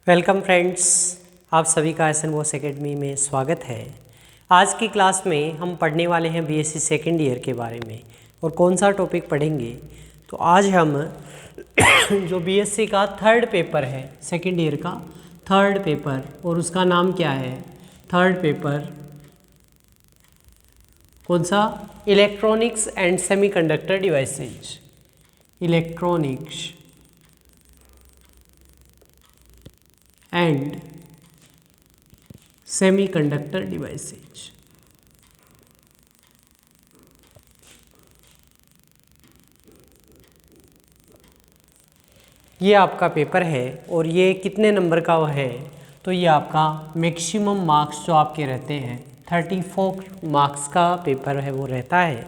Welcome friends, आप सभी का एस एन बोस एकेडमी में स्वागत है। आज की क्लास में हम पढ़ने वाले हैं बीएससी सेकेंड ईयर के बारे में। और कौन सा टॉपिक पढ़ेंगे तो आज हम जो बीएससी का थर्ड पेपर है, सेकेंड ईयर का थर्ड पेपर, और उसका नाम क्या है? थर्ड पेपर कौन सा? Electronics and semiconductor devices. Electronics and semiconductor devices. ये आपका पेपर है और ये कितने नंबर का है? तो ये आपका मैक्सिमम मार्क्स जो आपके रहते हैं 34 मार्क्स का पेपर है वो रहता है।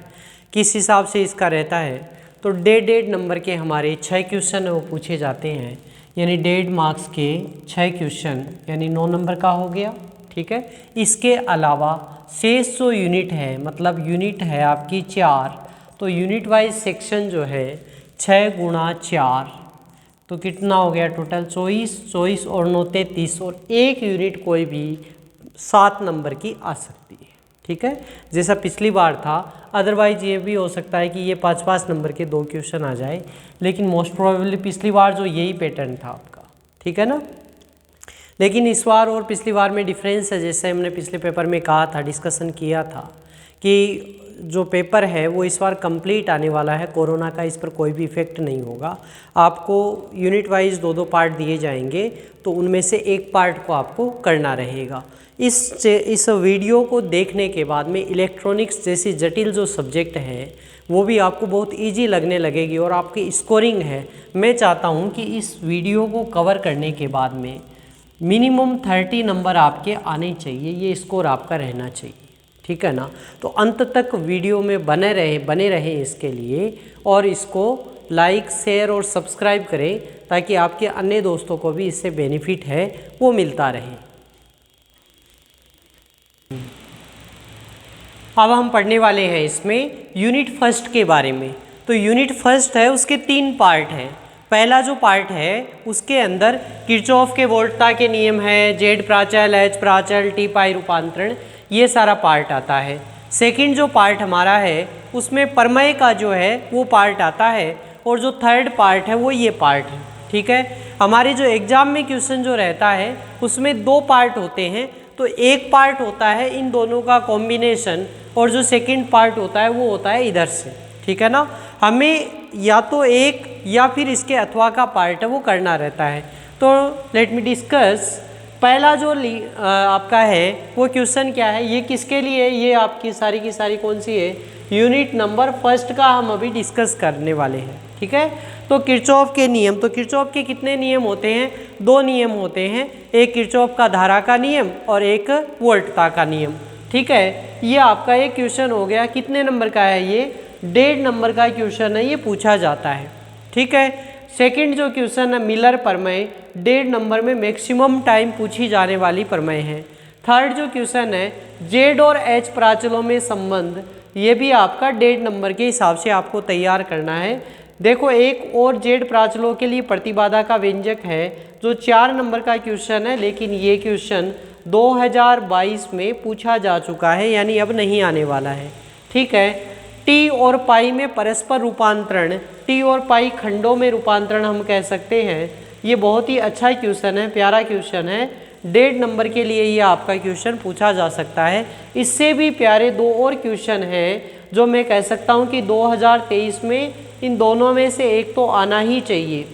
किस हिसाब से इसका रहता है? तो 1.5 नंबर के हमारे 6 क्वेश्चन वो पूछे जाते हैं, यानी 1.5 मार्क्स के 6 क्वेश्चन, यानी 9 नंबर का हो गया। ठीक है, इसके अलावा शेष जो यूनिट है, मतलब यूनिट है आपकी 4, तो यूनिट वाइज सेक्शन जो है 6 गुणा 4, तो कितना हो गया टोटल? 24 और 9 33, और एक यूनिट कोई भी 7 नंबर की आ सकती है। ठीक है, जैसा पिछली बार था। अदरवाइज ये भी हो सकता है कि ये 5-5 नंबर के 2 क्वेश्चन आ जाए, लेकिन मोस्ट प्रोबेबली पिछली बार जो यही पैटर्न था आपका। ठीक है ना, लेकिन इस बार और पिछली बार में डिफरेंस है। जैसे हमने पिछले पेपर में कहा था, डिस्कशन किया था कि जो पेपर है वो इस बार कंप्लीट आने वाला है। कोरोना का इस पर कोई भी इफेक्ट नहीं होगा। आपको यूनिट वाइज 2-2 पार्ट दिए जाएंगे, तो उनमें से एक पार्ट को आपको करना रहेगा। इस वीडियो को देखने के बाद में इलेक्ट्रॉनिक्स जैसी जटिल जो सब्जेक्ट है वो भी आपको बहुत इजी लगने लगेगी, और आपकी स्कोरिंग है। मैं चाहता हूँ कि इस वीडियो को कवर करने के बाद में मिनिमम 30 नंबर आपके आने चाहिए, ये स्कोर आपका रहना चाहिए। ठीक है ना, तो अंत तक वीडियो में बने रहें इसके लिए, और इसको लाइक, शेयर और सब्सक्राइब करें, ताकि आपके अन्य दोस्तों को भी इससे बेनिफिट है वो मिलता रहे। अब हम पढ़ने वाले हैं इसमें यूनिट फर्स्ट के बारे में। तो यूनिट फर्स्ट है, उसके 3 पार्ट हैं। पहला जो पार्ट है उसके अंदर किरचॉफ के वोल्टता के नियम है, जेड प्राचल, एच प्राचल, टी पाई रूपांतरण, ये सारा पार्ट आता है। सेकंड जो पार्ट हमारा है उसमें परमेय का जो है वो पार्ट आता है, और जो थर्ड पार्ट है वो ये पार्ट है। ठीक है, हमारे जो एग्जाम में क्वेश्चन जो रहता है उसमें 2 पार्ट होते हैं। तो एक पार्ट होता है इन दोनों का कॉम्बिनेशन, और जो सेकंड पार्ट होता है वो होता है इधर से। ठीक है ना, हमें या तो एक या फिर इसके अथवा का पार्ट है वो करना रहता है। तो लेट मी डिस्कस। पहला जो आपका है वो क्वेश्चन क्या है, ये किसके लिए? ये आपकी सारी की सारी कौन सी है? यूनिट नंबर फर्स्ट का हम अभी डिस्कस करने वाले हैं। ठीक है, तो किरचॉफ के नियम। तो किरचॉफ के कितने नियम होते हैं? 2 नियम होते हैं, एक किरचॉफ का धारा का नियम और एक वोल्टता का नियम। ठीक है, ये आपका एक क्वेश्चन हो गया। कितने नंबर का है ये? 1.5 नंबर का क्वेश्चन है, ये पूछा जाता है। ठीक है, सेकंड जो क्वेश्चन है मिलर प्रमेय, 1.5 नंबर में मैक्सिमम टाइम पूछी जाने वाली प्रमेय है। थर्ड जो क्वेश्चन है जेड और एच प्राचलों में संबंध, ये भी आपका 1.5 नंबर के हिसाब से आपको तैयार करना है। देखो, एक और जेड प्राचलों के लिए प्रतिबाधा का व्यंजक है जो 4 नंबर का क्वेश्चन है, लेकिन ये क्वेश्चन 2022 में पूछा जा चुका है, यानी अब नहीं आने वाला है। ठीक है, टी और पाई में परस्पर रूपांतरण, टी और पाई खंडों में रूपांतरण हम कह सकते हैं। ये बहुत ही अच्छा क्वेश्चन है, प्यारा क्वेश्चन है। 1.5 नंबर के लिए ये आपका क्वेश्चन पूछा जा सकता है। इससे भी प्यारे 2 और क्वेश्चन हैं जो मैं कह सकता हूँ कि 2023 में इन दोनों में से एक तो आना ही चाहिए।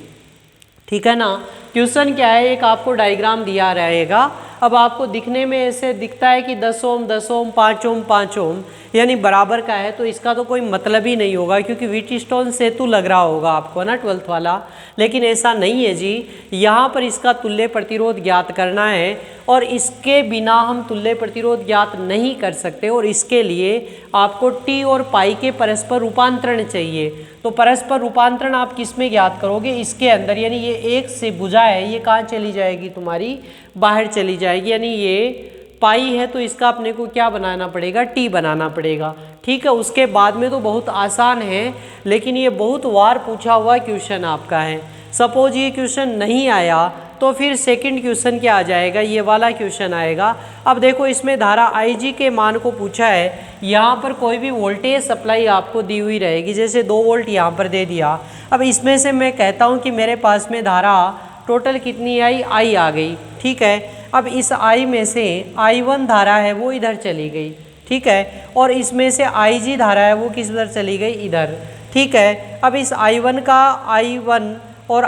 ठीक है ना, क्वेश्चन क्या है? एक आपको डायग्राम दिया रहेगा। अब आपको दिखने में ऐसे दिखता है कि 10 ओम 10 ओम, 5 ओम 5 ओम, यानी बराबर का है, तो इसका तो कोई मतलब ही नहीं होगा, क्योंकि व्हीटस्टोन सेतु लग रहा होगा आपको ना 12th वाला। लेकिन ऐसा नहीं है जी, यहाँ पर इसका तुल्य प्रतिरोध ज्ञात करना है, और इसके बिना हम तुल्य प्रतिरोध ज्ञात नहीं कर सकते, और इसके लिए आपको टी और पाई के परस्पर रूपांतरण चाहिए। तो परस्पर रूपांतरण आप किस में ज्ञात करोगे? इसके अंदर, यानी ये एक से भुजा है, ये कहाँ चली जाएगी? तुम्हारी बाहर चली जाएगी, यानी ये पाई है, तो इसका अपने को क्या बनाना पड़ेगा? टी बनाना पड़ेगा। ठीक है, उसके बाद में तो बहुत आसान है, लेकिन ये बहुत बार पूछा हुआ क्वेश्चन आपका है। सपोज ये क्वेश्चन नहीं आया तो फिर सेकंड क्वेश्चन क्या आ जाएगा, ये वाला क्वेश्चन आएगा। अब देखो इसमें धारा IG के मान को पूछा है। यहाँ पर कोई भी वोल्टेज सप्लाई आपको दी हुई रहेगी, जैसे 2 वोल्ट यहाँ पर दे दिया। अब इसमें से मैं कहता हूँ कि मेरे पास में धारा टोटल कितनी आई, I आ गई, ठीक है। अब इस I में से I1 धारा है वो इधर चली गई, ठीक है, और इसमें से IG धारा है वो किस इधर चली गई, इधर, ठीक है। अब इस I1 का I1 और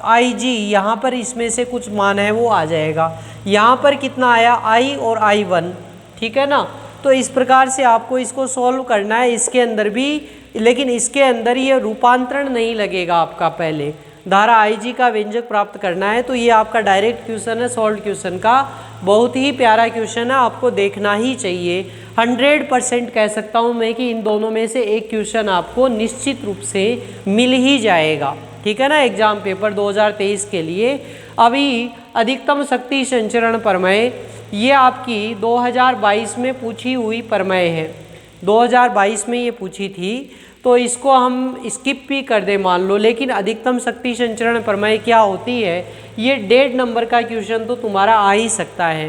IG यहाँ पर इसमें से कुछ मान है वो आ जाएगा। यहाँ पर कितना आया, I और I1, ठीक है ना। तो इस प्रकार से आपको इसको सॉल्व करना है इसके अंदर भी, लेकिन इसके अंदर ये रूपांतरण नहीं लगेगा आपका। पहले धारा IG का व्यंजक प्राप्त करना है। तो ये आपका डायरेक्ट क्वेश्चन है, सॉल्व क्वेश्चन का, बहुत ही प्यारा क्वेश्चन है, आपको देखना ही चाहिए। 100% कह सकता हूँ मैं कि इन दोनों में से एक क्वेश्चन आपको निश्चित रूप से मिल ही जाएगा, ठीक है ना, एग्जाम पेपर 2023 के लिए। अभी अधिकतम शक्ति संचरण प्रमेय ये आपकी 2022 में पूछी हुई प्रमेय है, 2022 में ये पूछी थी, तो इसको हम स्किप भी कर दे मान लो। लेकिन अधिकतम शक्ति संचरण प्रमेय क्या होती है, ये 1.5 नंबर का क्वेश्चन तो तुम्हारा आ ही सकता है।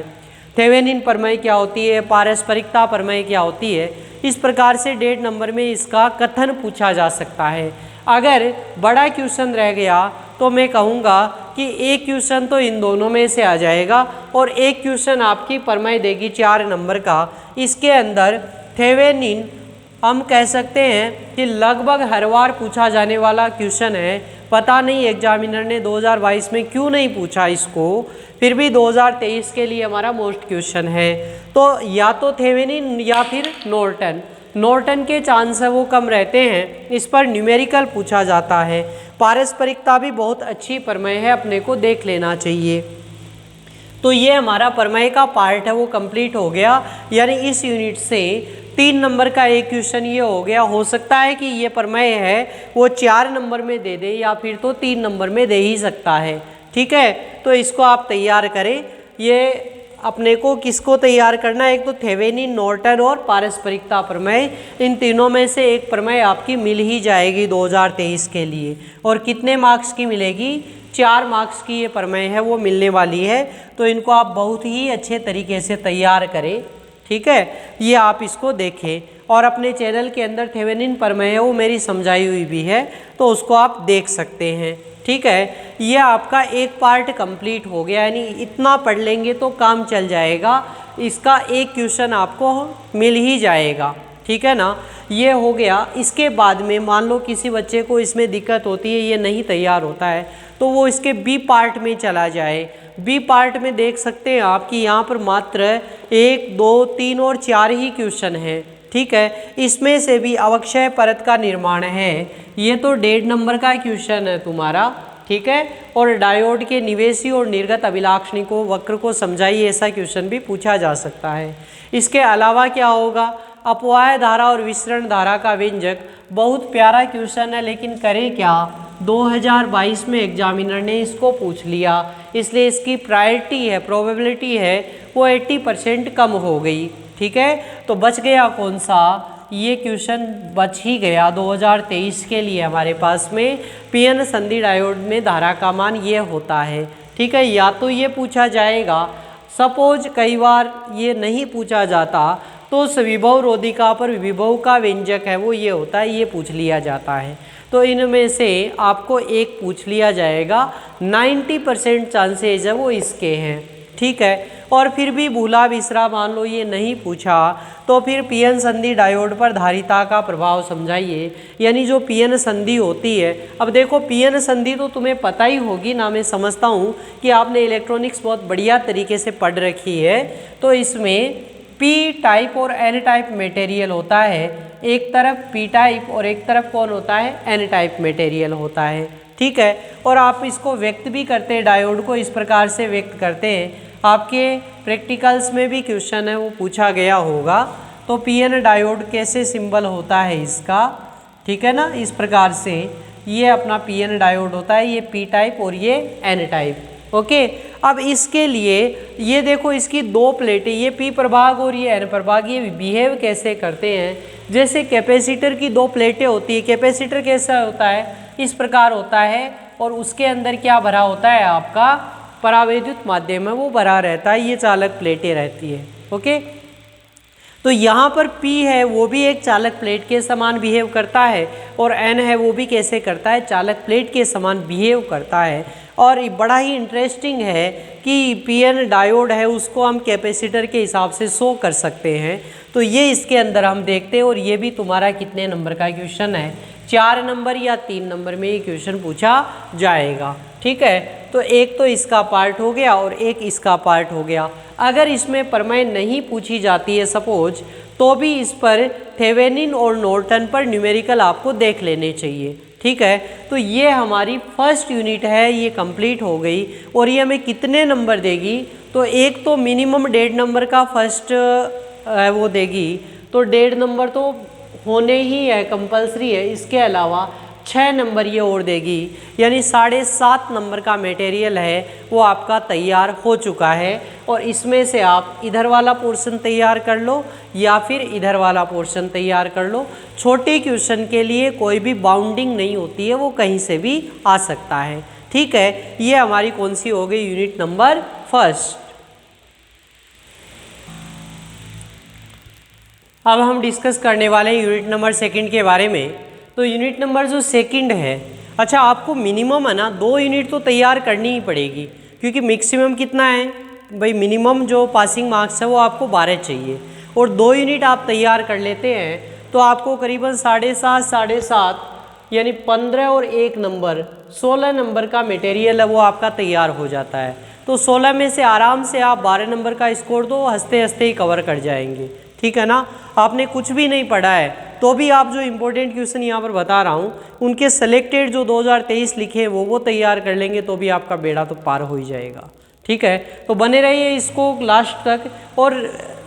थेवेनिन प्रमेय क्या होती है, पारस्परिकता प्रमेय क्या होती है, इस प्रकार से 1.5 नंबर में इसका कथन पूछा जा सकता है। अगर बड़ा क्वेश्चन रह गया तो मैं कहूँगा कि एक क्वेश्चन तो इन दोनों में से आ जाएगा और एक क्वेश्चन आपकी प्रमेय देगी 4 नंबर का। इसके अंदर थेवेनिन हम कह सकते हैं कि लगभग हर बार पूछा जाने वाला क्वेश्चन है। पता नहीं एग्जामिनर ने 2022 में क्यों नहीं पूछा इसको, फिर भी 2023 के लिए हमारा मोस्ट क्वेश्चन है। तो या तो थेवेनिन या फिर नॉर्टन के चांस है वो कम रहते हैं, इस पर न्यूमेरिकल पूछा जाता है। पारस्परिकता भी बहुत अच्छी प्रमेय है, अपने को देख लेना चाहिए। तो ये हमारा प्रमेय का पार्ट है वो कंप्लीट हो गया, यानी इस यूनिट से 3 नंबर का एक क्वेश्चन ये हो गया। हो सकता है कि ये प्रमेय है वो 4 नंबर में दे दे या फिर तो 3 नंबर में दे ही सकता है, ठीक है। तो इसको आप तैयार करें। ये अपने को किसको तैयार करना है, एक तो थेवेनिन, नॉर्टन और पारस्परिकता प्रमेय, इन तीनों में से एक प्रमेय आपकी मिल ही जाएगी 2023 के लिए। और कितने मार्क्स की मिलेगी, 4 मार्क्स की ये प्रमेय है वो मिलने वाली है। तो इनको आप बहुत ही अच्छे तरीके से तैयार करें, ठीक है। ये आप इसको देखें और अपने चैनल के अंदर थेवेनिन प्रमेय है वो मेरी समझाई हुई भी है, तो उसको आप देख सकते हैं, ठीक है। ये आपका एक पार्ट कंप्लीट हो गया, यानी इतना पढ़ लेंगे तो काम चल जाएगा। इसका एक क्वेश्चन आपको मिल ही जाएगा, ठीक है ना। ये हो गया। इसके बाद में मान लो किसी बच्चे को इसमें दिक्कत होती है, ये नहीं तैयार होता है, तो वो इसके बी पार्ट में चला जाए। बी पार्ट में देख सकते हैं आप कि यहाँ पर मात्र 1, 2, 3 और 4 ही क्वेश्चन हैं, ठीक है। इसमें से भी अवक्षय परत का निर्माण है, ये तो 1.5 नंबर का क्वेश्चन है तुम्हारा, ठीक है। और डायोड के निवेशी और निर्गत अभिलाक्षणिकों वक्र को समझाइए, ऐसा क्वेश्चन भी पूछा जा सकता है। इसके अलावा क्या होगा, अपवाय धारा और विसरण धारा का व्यंजक, बहुत प्यारा क्वेश्चन है, लेकिन करें क्या, 2022 में एग्जामिनर ने इसको पूछ लिया, इसलिए इसकी प्रायोरिटी है, प्रोबेबिलिटी है वो 80% कम हो गई, ठीक है। तो बच गया कौन सा, ये क्वेश्चन बच ही गया 2023 के लिए हमारे पास में। पीएन संधि डायोड में धारा का मान ये होता है, ठीक है। या तो ये पूछा जाएगा, सपोज कई बार ये नहीं पूछा जाता तो विभव रोधिका पर विभव का व्यंजक है वो ये होता है, ये पूछ लिया जाता है। तो इनमें से आपको एक पूछ लिया जाएगा, 90% चांसेज है वो इसके हैं, ठीक है। और फिर भी भूला बिसरा मान लो ये नहीं पूछा, तो फिर पीएन संधि डायोड पर धारिता का प्रभाव समझाइए, यानी जो पीएन संधि होती है। अब देखो पीएन संधि तो तुम्हें पता ही होगी ना, मैं समझता हूँ कि आपने इलेक्ट्रॉनिक्स बहुत बढ़िया तरीके से पढ़ रखी है। तो इसमें पी टाइप और एन टाइप मटेरियल होता है, एक तरफ पी टाइप और एक तरफ कौन होता है, एन टाइप मटेरियल होता है, ठीक है। और आप इसको व्यक्त भी करते हैं, डायोड को इस प्रकार से व्यक्त करते हैं। आपके प्रैक्टिकल्स में भी क्वेश्चन है वो पूछा गया होगा। तो पीएन डायोड कैसे सिंबल होता है इसका, ठीक है ना, इस प्रकार से ये अपना पीएन डायोड होता है, ये पी टाइप और ये एन टाइप, ओके। अब इसके लिए ये देखो इसकी 2 प्लेटें, ये पी प्रभाग और ये एन प्रभाग, ये बिहेव कैसे करते हैं, जैसे कैपेसिटर की 2 प्लेटें होती है। कैपेसिटर कैसा होता है, इस प्रकार होता है, और उसके अंदर क्या भरा होता है, आपका परावैद्युत माध्यम है वो भरा रहता है, ये चालक प्लेटें रहती है। ओके, तो यहाँ पर P है वो भी एक चालक प्लेट के समान बिहेव करता है और N है वो भी कैसे करता है, चालक प्लेट के समान बिहेव करता है। और बड़ा ही इंटरेस्टिंग है कि PN डायोड है उसको हम कैपेसिटर के हिसाब से शो कर सकते हैं। तो ये इसके अंदर हम देखते हैं और ये भी तुम्हारा कितने नंबर का क्वेश्चन है, 4 नंबर या 3 नंबर में ये क्वेश्चन पूछा जाएगा। ठीक है, तो एक तो इसका पार्ट हो गया और एक इसका पार्ट हो गया। अगर इसमें प्रमेय नहीं पूछी जाती है सपोज, तो भी इस पर थेवेनिन और नॉर्टन पर न्यूमेरिकल आपको देख लेने चाहिए। ठीक है, तो ये हमारी फर्स्ट यूनिट है, ये कंप्लीट हो गई और ये हमें कितने नंबर देगी, तो एक तो मिनिमम 1.5 नंबर का फर्स्ट वो देगी, तो 1.5 नंबर तो होने ही है, कंपलसरी है। इसके अलावा 6 नंबर ये और देगी, यानी 7.5 नंबर का मटेरियल है वो आपका तैयार हो चुका है। और इसमें से आप इधर वाला पोर्शन तैयार कर लो या फिर इधर वाला पोर्शन तैयार कर लो। छोटे क्वेश्चन के लिए कोई भी बाउंडिंग नहीं होती है, वो कहीं से भी आ सकता है। ठीक है, ये हमारी कौन सी हो गई, यूनिट नंबर फर्स्ट। अब हम डिस्कस करने वाले हैं यूनिट नंबर सेकंड के बारे में। तो यूनिट नंबर जो सेकंड है, अच्छा आपको मिनिमम है ना 2 यूनिट तो तैयार करनी ही पड़ेगी, क्योंकि मैक्सिमम कितना है भाई, मिनिमम जो पासिंग मार्क्स है वो आपको 12 चाहिए और 2 यूनिट आप तैयार कर लेते हैं तो आपको करीबन 7.5 यानी 15 और 1 नंबर 16 नंबर का मटेरियल है वो आपका तैयार हो जाता है। तो 16 में से आराम से आप 12 नंबर का स्कोर दो, हंसते हंसते ही कवर कर जाएंगे। ठीक है ना, आपने कुछ भी नहीं पढ़ा है तो भी आप जो इम्पोर्टेंट क्वेश्चन यहाँ पर बता रहा हूँ उनके सेलेक्टेड जो 2023 लिखे वो तैयार कर लेंगे तो भी आपका बेड़ा तो पार हो ही जाएगा। ठीक है, तो बने रहिए इसको लास्ट तक। और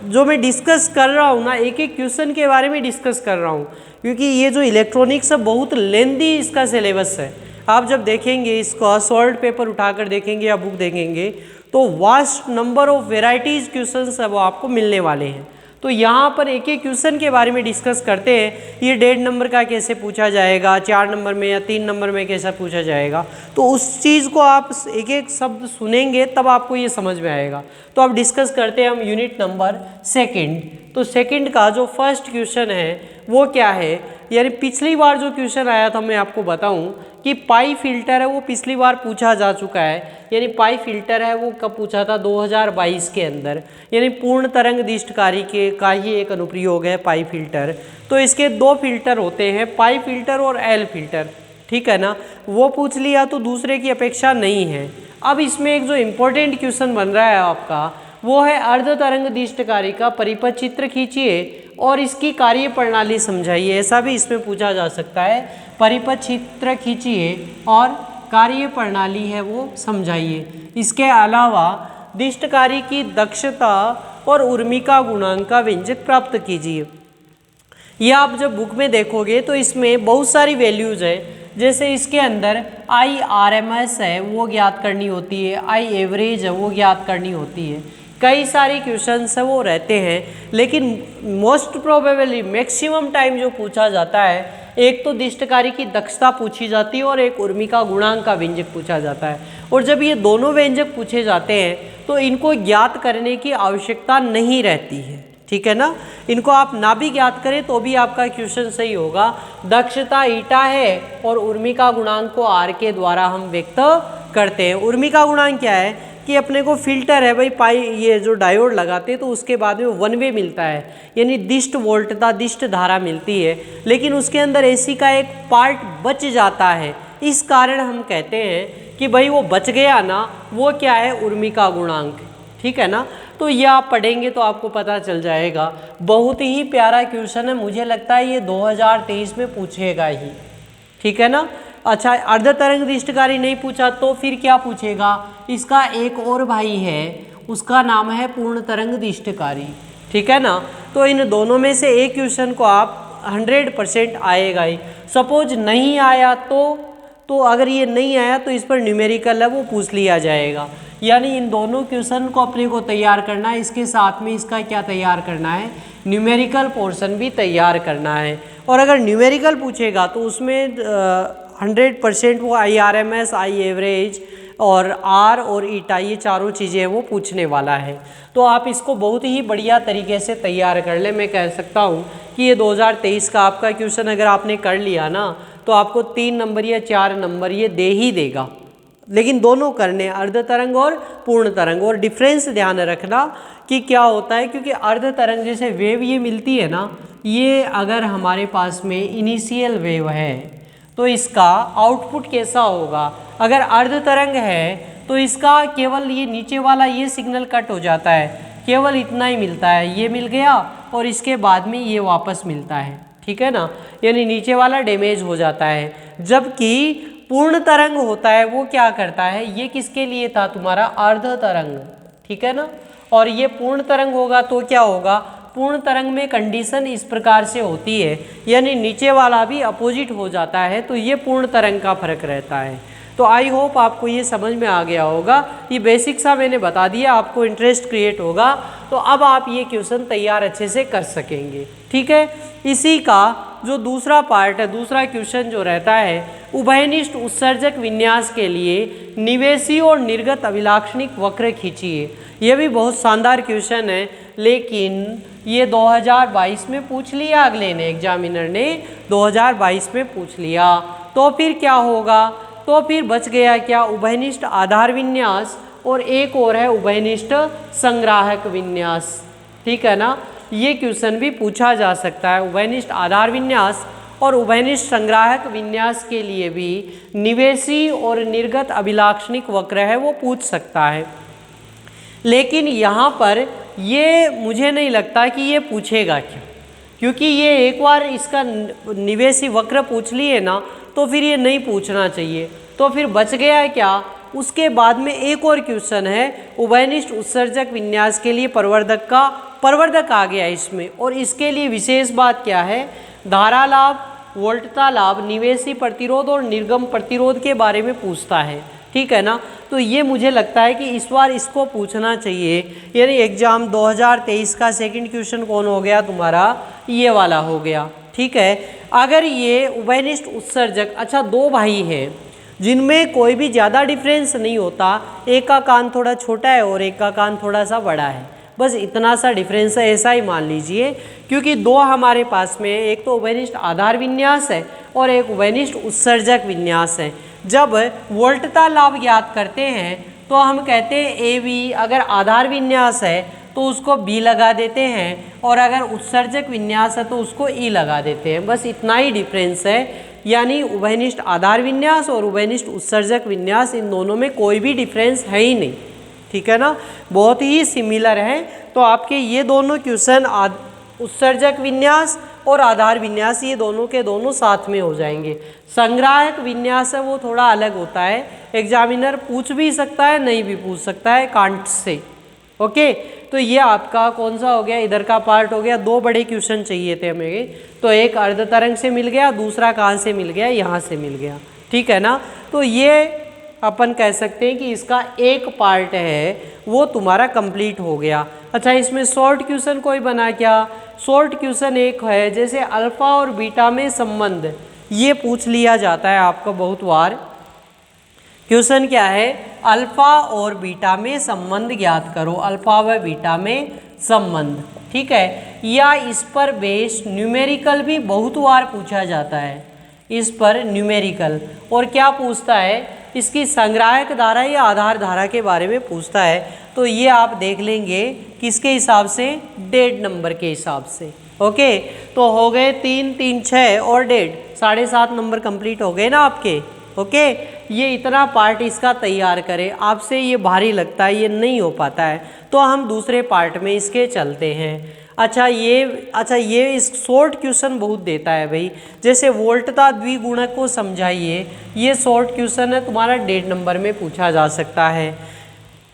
जो मैं डिस्कस कर रहा हूँ ना, एक एक क्वेश्चन के बारे में डिस्कस कर रहा हूँ, क्योंकि ये जो इलेक्ट्रॉनिक्स है बहुत लेंदी इसका सिलेबस है। आप जब देखेंगे इसको सॉल्व पेपर उठाकर देखेंगे या बुक देखेंगे तो vast number of varieties question है वो आपको मिलने वाले हैं। तो यहाँ पर एक एक क्वेश्चन के बारे में डिस्कस करते हैं, ये 1.5 नंबर का कैसे पूछा जाएगा, 4 नंबर में या 3 नंबर में कैसा पूछा जाएगा। तो उस चीज़ को आप एक एक शब्द सुनेंगे तब आपको ये समझ में आएगा। तो अब डिस्कस करते हैं हम यूनिट नंबर सेकंड। तो सेकंड का जो फर्स्ट क्वेश्चन है वो क्या है, यानी पिछली बार जो क्वेश्चन आया था मैं आपको बताऊं कि पाई फिल्टर है वो पिछली बार पूछा जा चुका है। यानी पाई फिल्टर है वो कब पूछा था, 2022 के अंदर। यानी पूर्ण तरंग दिष्टकारी के का ही एक अनुप्रयोग है पाई फिल्टर। तो इसके 2 फिल्टर होते हैं, पाई फिल्टर और एल फिल्टर। ठीक है ना, वो पूछ लिया तो दूसरे की अपेक्षा नहीं है। अब इसमें एक जो इम्पोर्टेंट क्वेश्चन बन रहा है आपका वो है अर्ध तरंग दिष्टकारी का परिपथ चित्र खींचिए और इसकी कार्य प्रणाली समझाइए। ऐसा भी इसमें पूछा जा सकता है, परिपथ चित्र खींचिए और कार्य प्रणाली है वो समझाइए। इसके अलावा दिष्टकारी की दक्षता और उर्मिका गुणांक का व्यंजक प्राप्त कीजिए। ये आप जब बुक में देखोगे तो इसमें बहुत सारी वैल्यूज़ है, जैसे इसके अंदर IRMS है वो ज्ञात करनी होती है, I एवरेज है वो ज्ञात करनी होती है। कई सारी क्वेश्चंस है वो रहते हैं, लेकिन मोस्ट प्रोबेबली मैक्सिमम टाइम जो पूछा जाता है, एक तो दिष्टकारी की दक्षता पूछी जाती है और एक उर्मिका गुणांक का व्यंजक पूछा जाता है। और जब ये दोनों व्यंजक पूछे जाते हैं तो इनको ज्ञात करने की आवश्यकता नहीं रहती है। ठीक है ना, इनको आप ना भी ज्ञात करें तो भी आपका क्वेश्चन सही होगा। दक्षता ईटा है और उर्मिका गुणांक को आर के द्वारा हम व्यक्त करते हैं। उर्मिका गुणांक क्या है कि अपने को फिल्टर है भाई पाई, ये जो डायोड लगाते हैं तो उसके बाद में 1 वे मिलता है, यानी दिष्ट वोल्टता दिष्ट धारा मिलती है, लेकिन उसके अंदर एसी का एक पार्ट बच जाता है। इस कारण हम कहते हैं कि भाई वो बच गया ना, वो क्या है, उर्मिका गुणांक। ठीक है ना, तो ये आप पढ़ेंगे तो आपको पता चल जाएगा। बहुत ही प्यारा क्वेश्चन है, मुझे लगता है ये 2023 में पूछेगा ही। ठीक है ना, अच्छा अर्ध तरंग दिष्टकारी नहीं पूछा तो फिर क्या पूछेगा, इसका एक और भाई है उसका नाम है पूर्ण तरंग दिष्टकारी। ठीक है ना, तो इन दोनों में से एक क्वेश्चन को आप 100% आएगा ही। सपोज नहीं आया तो अगर ये नहीं आया तो इस पर न्यूमेरिकल है वो पूछ लिया जाएगा। यानी इन दोनों क्वेश्चन को अपने को तैयार करना है, इसके साथ में इसका क्या तैयार करना है, न्यूमेरिकल पोर्शन भी तैयार करना है। और अगर न्यूमेरिकल पूछेगा तो उसमें 100% वो IRMS, आई एवरेज और आर और ईटा, ये चारों चीज़ें वो पूछने वाला है। तो आप इसको बहुत ही बढ़िया तरीके से तैयार कर लें। मैं कह सकता हूँ कि ये 2023 का आपका क्वेश्चन अगर आपने कर लिया ना तो आपको 3 नंबर या 4 नंबर ये दे ही देगा। लेकिन दोनों करने, अर्ध तरंग और पूर्ण तरंग, और डिफरेंस ध्यान रखना कि क्या होता है, क्योंकि अर्ध तरंग जैसे वेव ये मिलती है ना, ये अगर हमारे पास में इनिशियल वेव है तो इसका आउटपुट कैसा होगा। अगर अर्ध तरंग है तो इसका केवल ये नीचे वाला ये सिग्नल कट हो जाता है, केवल इतना ही मिलता है, ये मिल गया और इसके बाद में ये वापस मिलता है, ठीक है ना, यानी नीचे वाला डैमेज हो जाता है। जबकि पूर्ण तरंग होता है वो क्या करता है, ये किसके लिए था, तुम्हारा अर्ध तरंग, ठीक है ना, और ये पूर्ण तरंग होगा तो क्या होगा, पूर्ण तरंग में कंडीशन इस प्रकार से होती है, यानी नीचे वाला भी अपोजिट हो जाता है, तो ये पूर्ण तरंग का फर्क रहता है। तो आई होप आपको ये समझ में आ गया होगा, ये बेसिक सा मैंने बता दिया, आपको इंटरेस्ट क्रिएट होगा तो अब आप ये क्वेश्चन तैयार अच्छे से कर सकेंगे, ठीक है। इसी का जो दूसरा पार्ट है, दूसरा क्वेश्चन जो रहता है, उभयनिष्ठ उत्सर्जक विन्यास के लिए निवेशी और निर्गत अभिलाक्षणिक वक्र खींचिए। यह भी बहुत शानदार क्वेश्चन है, लेकिन ये 2022 में पूछ लिया, अगले ने एग्जामिनर ने 2022 में पूछ लिया, तो फिर क्या होगा, तो फिर बच गया क्या, उभयनिष्ठ आधार विन्यास और एक और है उभयनिष्ठ संग्राहक विन्यास, ठीक है ना। ये क्वेश्चन भी पूछा जा सकता है, उभयनिष्ठ आधार विन्यास और उभयनिष्ठ संग्राहक विन्यास के लिए भी निवेशी और निर्गत अभिलाक्षणिक वक्र है वो पूछ सकता है। लेकिन यहाँ पर ये मुझे नहीं लगता कि ये पूछेगा क्या, क्योंकि ये एक बार इसका निवेशी वक्र पूछ लिए ना तो फिर ये नहीं पूछना चाहिए। तो फिर बच गया क्या, उसके बाद में एक और क्वेश्चन है उभयनिष्ठ उत्सर्जक विन्यास के लिए प्रवर्धक आ गया इसमें, और इसके लिए विशेष बात क्या है, धारा लाभ, वोल्टता लाभ, निवेशी प्रतिरोध और निर्गम प्रतिरोध के बारे में पूछता है, ठीक है ना। तो ये मुझे लगता है कि इस बार इसको पूछना चाहिए, यानी एग्जाम 2023 का सेकंड क्वेश्चन कौन हो गया तुम्हारा, ये वाला हो गया, ठीक है। अगर ये उभयनिष्ठ उत्सर्जक, अच्छा दो भाई हैं जिनमें कोई भी ज़्यादा डिफरेंस नहीं होता, एक का कान थोड़ा छोटा है और एक का कान थोड़ा सा बड़ा है, बस इतना सा डिफरेंस है, ऐसा ही मान लीजिए, क्योंकि दो हमारे पास में एक तो उभयनिष्ठ आधार विन्यास है और एक उभयनिष्ठ उत्सर्जक विन्यास है। जब वोल्टता लाभ ज्ञात करते हैं तो हम कहते हैं ए बी, अगर आधार विन्यास है तो उसको बी लगा देते हैं, और अगर उत्सर्जक विन्यास है तो उसको ई लगा देते हैं, बस इतना ही डिफरेंस है। यानी उभयनिष्ठ आधार विन्यास और उभयनिष्ठ उत्सर्जक विन्यास, इन दोनों में कोई भी डिफरेंस है ही नहीं, ठीक है ना, बहुत ही सिमिलर है। तो आपके ये दोनों क्वेश्चन उत्सर्जक विन्यास और आधार विन्यास, ये दोनों के दोनों साथ में हो जाएंगे। संग्राहक विन्यास है वो थोड़ा अलग होता है, एग्जामिनर पूछ भी सकता है नहीं भी पूछ सकता है कांट से, ओके। तो ये आपका कौन सा हो गया, इधर का पार्ट हो गया। दो बड़े क्वेश्चन चाहिए थे हमें, तो एक अर्ध तरंग से मिल गया, दूसरा कहाँ से मिल गया, यहाँ से मिल गया, ठीक है ना। तो ये अपन कह सकते हैं कि इसका एक पार्ट है वो तुम्हारा कंप्लीट हो गया। अच्छा, इसमें शॉर्ट क्वेश्चन कोई बना क्या, शॉर्ट क्वेश्चन एक है जैसे अल्फा और बीटा में संबंध, ये पूछ लिया जाता है आपको बहुत बार। क्वेश्चन क्या है, अल्फा और बीटा में संबंध ज्ञात करो, अल्फा व बीटा में संबंध, ठीक है। या इस पर बेस्ड न्यूमेरिकल भी बहुत बार पूछा जाता है, इस पर न्यूमेरिकल, और क्या पूछता है, इसकी संग्राहक धारा या आधार धारा के बारे में पूछता है। तो ये आप देख लेंगे किसके हिसाब से, डेढ़ नंबर के हिसाब से, ओके। तो हो गए 3 3 6 और 1.5, 7.5 नंबर कंप्लीट हो गए ना आपके, ओके। ये इतना पार्ट इसका तैयार करें, आपसे ये भारी लगता है, ये नहीं हो पाता है, तो हम दूसरे पार्ट में इसके चलते हैं। अच्छा ये इस शॉर्ट क्वेश्चन बहुत देता है भाई, जैसे वोल्टता द्विगुणक को समझाइए, ये शॉर्ट क्वेश्चन है तुम्हारा 1.5 नंबर में पूछा जा सकता है।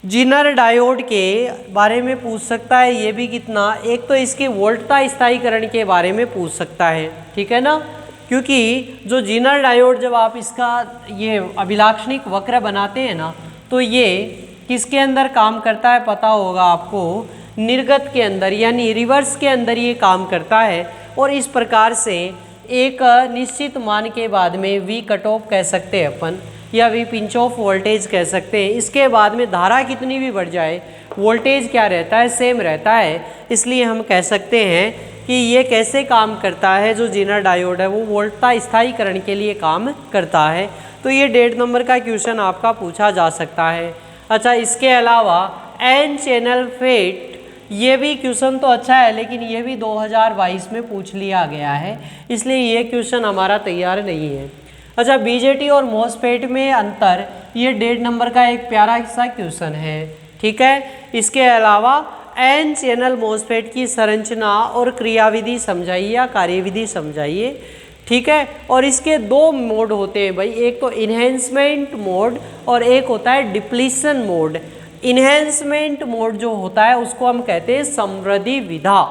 जीनर डायोड के बारे में पूछ सकता है, ये भी कितना, एक तो इसके वोल्टता स्थायीकरण के बारे में पूछ सकता है, ठीक है ना, क्योंकि जो जीनर डायोड जब आप इसका ये अभिलाक्षणिक वक्र बनाते हैं ना, तो ये किसके अंदर काम करता है पता होगा आपको, निर्गत के अंदर, यानी रिवर्स के अंदर ये काम करता है। और इस प्रकार से एक निश्चित मान के बाद में वी कट ऑफ कह सकते हैं अपन, या वी पिंच ऑफ वोल्टेज कह सकते हैं। इसके बाद में धारा कितनी भी बढ़ जाए, वोल्टेज क्या रहता है, सेम रहता है। इसलिए हम कह सकते हैं कि ये कैसे काम करता है, जो जेनर डायोड है वो वोल्टता स्थायीकरण के लिए काम करता है। तो ये 1.5 नंबर का क्वेश्चन आपका पूछा जा सकता है। अच्छा, इसके अलावा एन चैनल फेट, ये भी क्वेश्चन तो अच्छा है लेकिन ये भी 2022 में पूछ लिया गया है, इसलिए ये क्वेश्चन हमारा तैयार नहीं है। अच्छा, बीजेटी और मॉसफेट में अंतर, ये 1.5 नंबर का एक प्यारा सा क्वेश्चन है। ठीक है, इसके अलावा एन चैनल मॉसफेट की संरचना और क्रियाविधि समझाइए या कार्यविधि समझाइए। ठीक है, और इसके 2 मोड होते हैं भाई, एक तो इन्हेंसमेंट मोड और एक होता है डिप्लीशन मोड। इन्हेंसमेंट मोड जो होता है उसको हम कहते हैं समृद्धि विधा।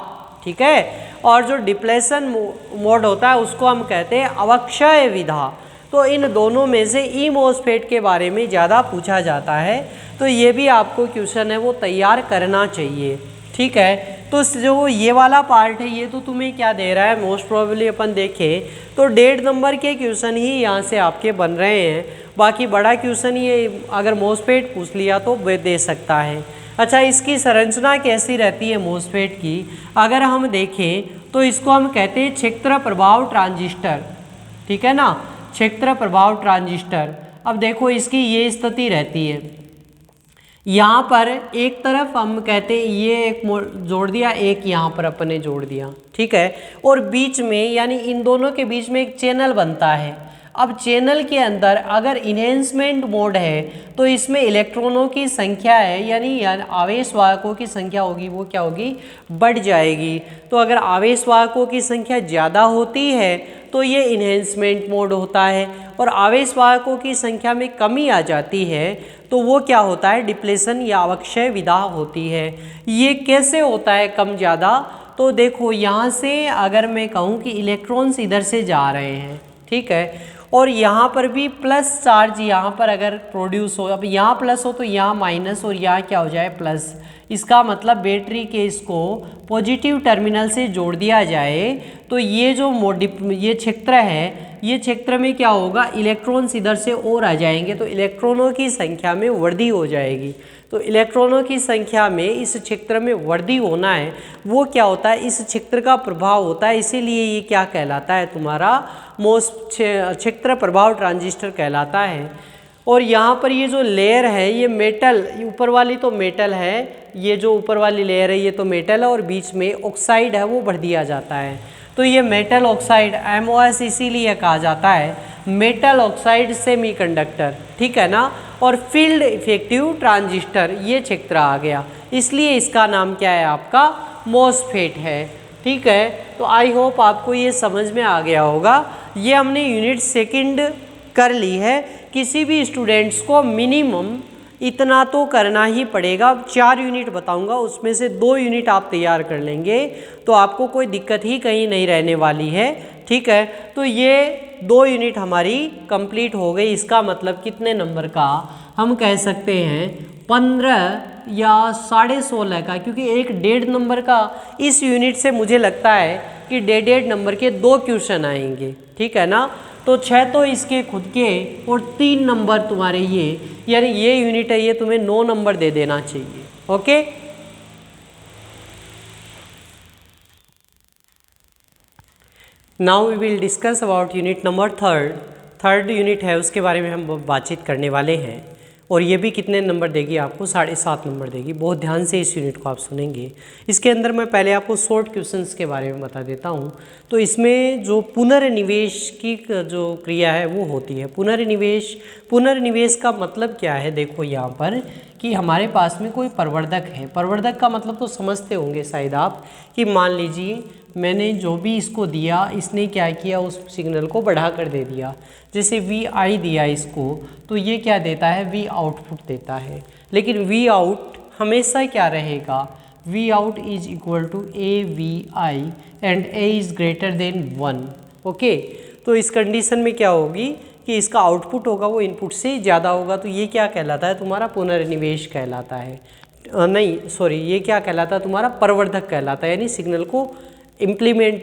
ठीक है, और जो डिप्लेशन मोड होता है उसको हम कहते हैं अवक्षय विधा। तो इन दोनों में से ई मॉसफेट के बारे में ज़्यादा पूछा जाता है, तो ये भी आपको क्वेश्चन है वो तैयार करना चाहिए। ठीक है, तो जो ये वाला पार्ट है ये तो तुम्हें क्या दे रहा है, मोस्ट प्रोबेबली अपन देखें तो 1.5 नंबर के क्वेश्चन ही यहाँ से आपके बन रहे हैं। बाकी बड़ा क्वेश्चन ये अगर मॉसफेट पूछ लिया तो दे सकता है। अच्छा, इसकी संरचना कैसी रहती है मॉसफेट की, अगर हम देखें तो इसको हम कहते हैं क्षेत्र प्रभाव ट्रांजिस्टर। ठीक है ना, क्षेत्र प्रभाव ट्रांजिस्टर। अब देखो इसकी ये स्थिति रहती है, यहाँ पर एक तरफ हम कहते हैं ये एक जोड़ दिया, एक यहाँ पर अपने जोड़ दिया। ठीक है, और बीच में यानी इन दोनों के बीच में एक चैनल बनता है। अब चैनल के अंदर अगर इन्हेंसमेंट मोड है तो इसमें इलेक्ट्रॉनों की संख्या है यानी आवेश वाहकों की संख्या होगी वो क्या होगी, बढ़ जाएगी। तो अगर आवेश वाहकों की संख्या ज़्यादा होती है तो ये इन्हेंसमेंट मोड होता है, और आवेश वाहकों की संख्या में कमी आ जाती है तो वो क्या होता है, डिप्लेशन या अवक्षय विधा होती है। ये कैसे होता है कम ज़्यादा, तो देखो यहाँ से अगर मैं कहूँ कि इलेक्ट्रॉन्स इधर से जा रहे हैं, ठीक है, और यहाँ पर भी प्लस चार्ज यहाँ पर अगर प्रोड्यूस हो, अब यहाँ प्लस हो तो यहाँ माइनस और यहाँ क्या हो जाए प्लस, इसका मतलब बैटरी के इसको पॉजिटिव टर्मिनल से जोड़ दिया जाए तो ये जो ये क्षेत्र है, ये क्षेत्र में क्या होगा, इलेक्ट्रॉन्स इधर से और आ जाएंगे तो इलेक्ट्रॉनों की संख्या में वृद्धि हो जाएगी। तो इलेक्ट्रॉनों की संख्या में इस क्षेत्र में वृद्धि होना है, वो क्या होता है, इस क्षेत्र का प्रभाव होता है, इसीलिए ये क्या कहलाता है तुम्हारा क्षेत्र प्रभाव ट्रांजिस्टर कहलाता है। और यहाँ पर ये जो लेयर है ये मेटल, ऊपर वाली तो मेटल है, ये जो ऊपर वाली लेयर है ये तो मेटल है और बीच में ऑक्साइड है वो भर दिया जाता है। तो ये मेटल ऑक्साइड MOS इसीलिए कहा जाता है मेटल ऑक्साइड सेमीकंडक्टर। ठीक है ना, और फील्ड इफेक्टिव ट्रांजिस्टर ये क्षेत्र आ गया, इसलिए इसका नाम क्या है आपका, मॉसफेट है। ठीक है, तो आई होप आपको ये समझ में आ गया होगा। ये हमने यूनिट सेकंड कर ली है। किसी भी स्टूडेंट्स को मिनिमम इतना तो करना ही पड़ेगा। 4 यूनिट बताऊंगा, उसमें से 2 यूनिट आप तैयार कर लेंगे तो आपको कोई दिक्कत ही कहीं नहीं रहने वाली है। ठीक है, तो ये 2 यूनिट हमारी कंप्लीट हो गई। इसका मतलब कितने नंबर का, हम कह सकते हैं 15 या 16.5 का, क्योंकि एक 1.5 नंबर का इस यूनिट से मुझे लगता है कि 1.5 नंबर के 2 क्वेश्चन आएंगे। ठीक है ना, तो 6 तो इसके खुद के और 3 नंबर तुम्हारे ये, यानी ये यूनिट है ये तुम्हें 9 नंबर दे देना चाहिए। Okay, now we will discuss about unit number third unit है, उसके बारे में हम बातचीत करने वाले हैं। और ये भी कितने नंबर देगी आपको, 7.5 नंबर देगी। बहुत ध्यान से इस यूनिट को आप सुनेंगे। इसके अंदर मैं पहले आपको शॉर्ट क्वेश्चंस के बारे में बता देता हूँ। तो इसमें जो पुनर्निवेश की जो क्रिया है वो होती है। पुनर्निवेश का मतलब क्या है, देखो यहाँ पर कि हमारे पास में कोई प्रवर्धक है। प्रवर्धक का मतलब तो समझते होंगे शायद आप, कि मान लीजिए मैंने जो भी इसको दिया, इसने क्या किया, उस सिग्नल को बढ़ा कर दे दिया। जैसे VI दिया इसको, तो ये क्या देता है, V आउटपुट देता है। लेकिन V आउट हमेशा क्या रहेगा, V out is equal to AVI and A is greater than 1। Okay, तो इस कंडीशन में क्या होगी कि इसका आउटपुट होगा वो इनपुट से ज़्यादा होगा। तो ये क्या कहलाता है, तुम्हारा पुनर्निवेश कहलाता है। ये क्या कहलाता है, तुम्हारा प्रवर्धक कहलाता है। यानी सिग्नल को इम्प्लीमेंट